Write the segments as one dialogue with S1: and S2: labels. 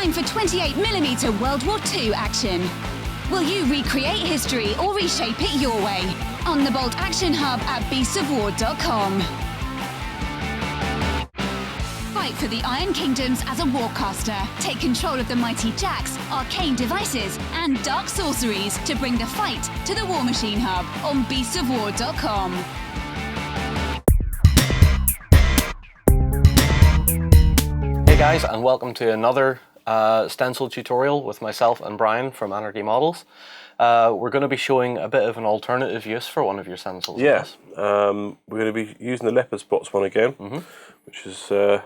S1: time for 28mm World War II action. Will you recreate history or reshape it your way? On the Bolt Action Hub at beastsofwar.com. Fight for the Iron Kingdoms as a warcaster. Take control of the mighty jacks, arcane devices, and dark sorceries to bring the fight to the War Machine Hub on beastsofwar.com.
S2: Hey guys, and welcome to another stencil tutorial with myself and Brian from Anarchy Models. We're going to be showing a bit of an alternative use for one of your stencils.
S3: Yeah, we're going to be using the leopard spots one again, which is let's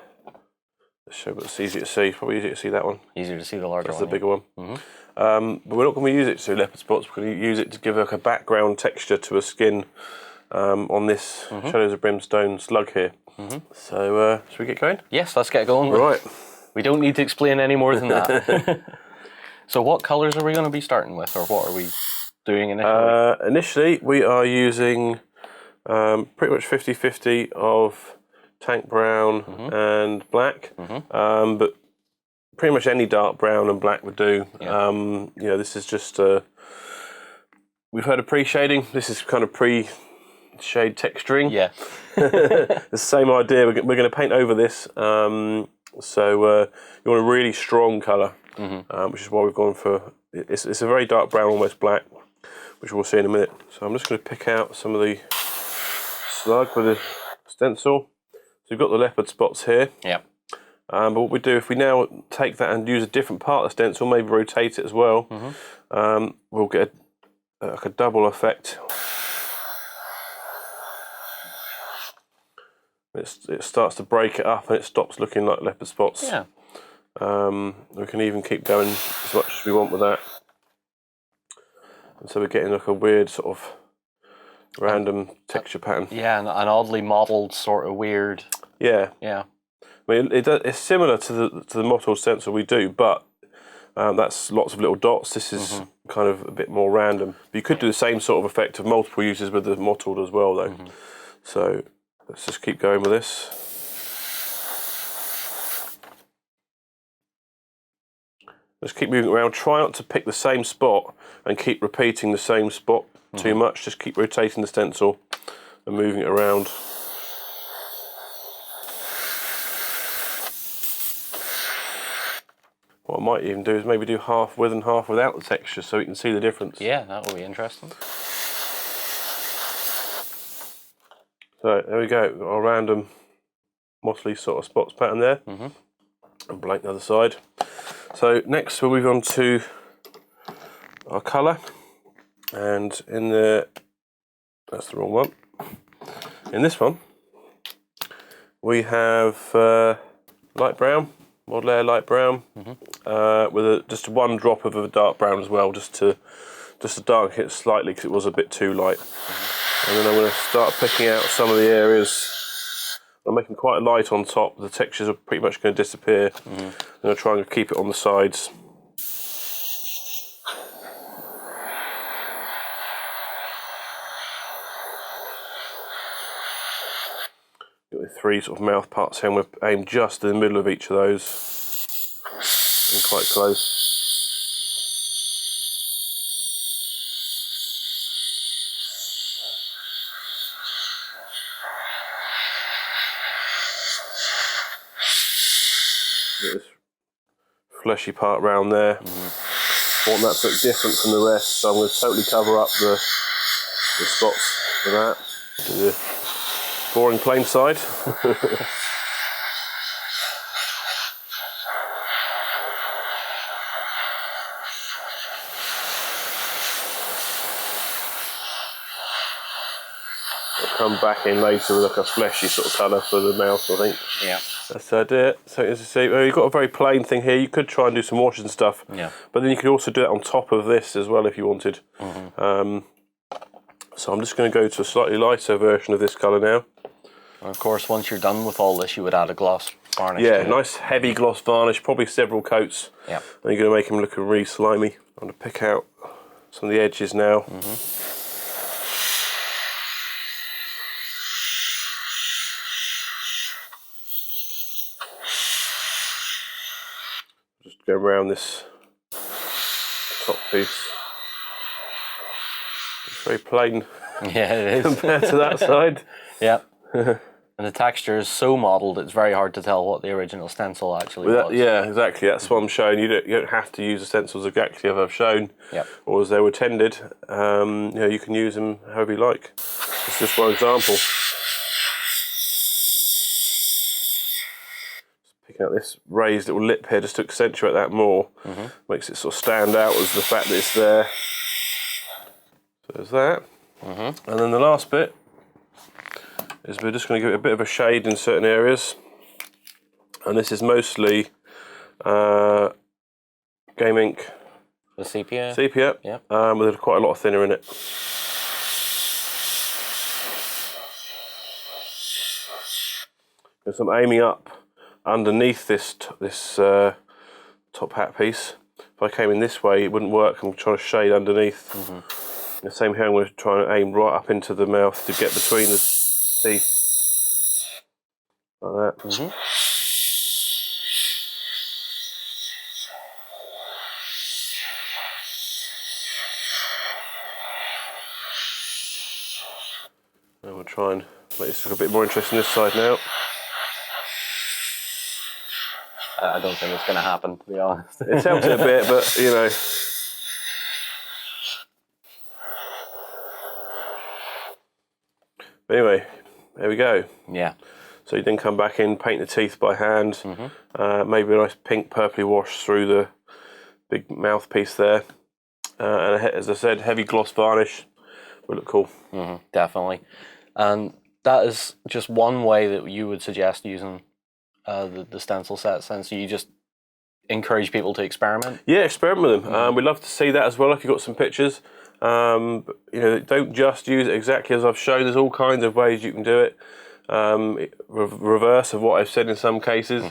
S3: show, but it's easy to see. Probably easier to see that one.
S2: Easier to see the larger
S3: That's
S2: one.
S3: the bigger one. But we're not going to use it to leopard spots. We're going to use it to give like a background texture to a skin on this Shadows of Brimstone Slug here. So, should we get going?
S2: Yes, let's get going.
S3: Right.
S2: We don't need to explain any more than that. So what colours are we going to be starting with, or what are we doing initially?
S3: Initially, we are using pretty much 50-50 of tank brown and black, but pretty much any dark brown and black would do.
S2: Yeah.
S3: You know, this is just we've heard of pre-shading. This is kind of pre-shade texturing.
S2: Yeah.
S3: The same idea. We're going to paint over this. So you want a really strong colour, which is why we've gone for. It's a very dark brown, almost black, which we'll see in a minute. So I'm just going to pick out some of the Slug with the stencil. So we've got the leopard spots here.
S2: Yeah.
S3: But what we do, if we now take that and use a different part of the stencil, maybe rotate it as well, we'll get like a double effect. It starts to break it up and it stops looking like leopard spots.
S2: Yeah.
S3: We can even keep going as much as we want with that. And so we're getting like a weird sort of random texture pattern.
S2: Yeah, an oddly modelled sort of weird.
S3: Yeah.
S2: Yeah.
S3: I mean, it's similar to the mottled stencil we do, but that's lots of little dots. This is kind of a bit more random. But you could do the same sort of effect of multiple uses with the mottled as well, though. So let's just keep going with this. Just keep moving around. Try not to pick the same spot and keep repeating the same spot too much. Just keep rotating the stencil and moving it around. What I might even do is maybe do half with and half without the texture so you can see the difference.
S2: Yeah, that will be interesting.
S3: So there we go, we've got our random mottly sort of spots pattern there. And blank the other side. So next we'll move on to our colour. And in that's the wrong one. In this one, we have light brown, mod layer light brown, with just one drop of a dark brown as well, just to darken it slightly because it was a bit too light. And then I'm going to start picking out some of the areas. I'm making quite light on top. The textures are pretty much going to disappear. I'm going to try and keep it on the sides. Got the three sort of mouth parts here, and we're aimed just in the middle of each of those, and quite close. Get this fleshy part around there. Want that to look different from the rest, so I'm going to totally cover up the spots for that. Do the boring plain side. I'll come back in later with like a fleshy sort of colour for the mouth, I think.
S2: Yeah.
S3: That's the idea. So as you see, you've got a very plain thing here. You could try and do some washes and stuff, but then you could also do it on top of this as well if you wanted. So I'm just going to go to a slightly lighter version of this colour now.
S2: And of course, once you're done with all this, you would add a gloss varnish.
S3: Yeah, nice heavy gloss varnish, probably several coats.
S2: Yeah.
S3: And you're going to make them look really slimy. I'm going to pick out some of the edges now. Just go around this top piece. It's very plain
S2: Yeah, it is.
S3: compared to that side.
S2: Yeah. And the texture is so mottled, it's very hard to tell what the original stencil actually was.
S3: Yeah, exactly. That's what I'm showing. You don't have to use the stencils exactly as I've shown,
S2: Yep.
S3: or as they were intended. You know, you can use them however you like. It's just one example. Just picking out this raised little lip here just to accentuate that more. Makes it sort of stand out as the fact that it's there. So there's that. And then the last bit is we're just going to give it a bit of a shade in certain areas, and this is mostly game ink,
S2: The sepia.
S3: Yep. With quite a lot of thinner in it. Because I'm aiming up underneath this top hat piece. If I came in this way, it wouldn't work. I'm trying to shade underneath. The same here, I'm going to try and aim right up into the mouth to get between the teeth, like that. And we'll try and make this look a bit more interesting this side now.
S2: I don't think it's going to happen, to be honest.
S3: It's helped it a bit, but you know. Anyway, there we go.
S2: Yeah.
S3: So you then come back in, paint the teeth by hand, maybe a nice pink purpley wash through the big mouthpiece there. And as I said, heavy gloss varnish would look cool.
S2: Definitely. And that is just one way that you would suggest using the stencil set, since you just encourage people to experiment.
S3: Yeah, experiment with them. We'd love to see that as well if you've got some pictures. You know, don't just use it exactly as I've shown. There's all kinds of ways you can do it. Reverse of what I've said in some cases.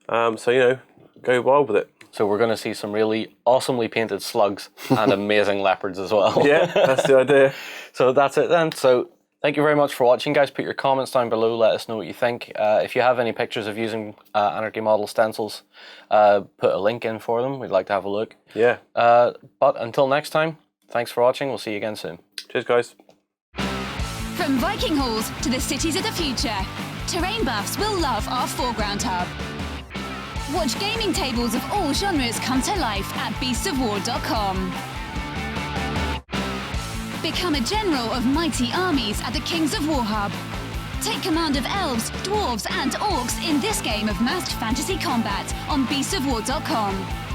S3: So, you know, go wild with it.
S2: So we're going to see some really awesomely painted slugs and amazing leopards as well.
S3: Yeah, that's the idea.
S2: So that's it then. So thank you very much for watching, guys. Put your comments down below. Let us know what you think. If you have any pictures of using Anarchy Model stencils, put a link in for them. We'd like to have a look.
S3: Yeah.
S2: But until next time, thanks for watching. We'll see you again soon.
S3: Cheers, guys.
S1: From Viking halls to the cities of the future, terrain buffs will love our foreground hub. Watch gaming tables of all genres come to life at beastsofwar.com. Become a general of mighty armies at the Kings of War Hub. Take command of elves, dwarves and orcs in this game of masked fantasy combat on beastsofwar.com.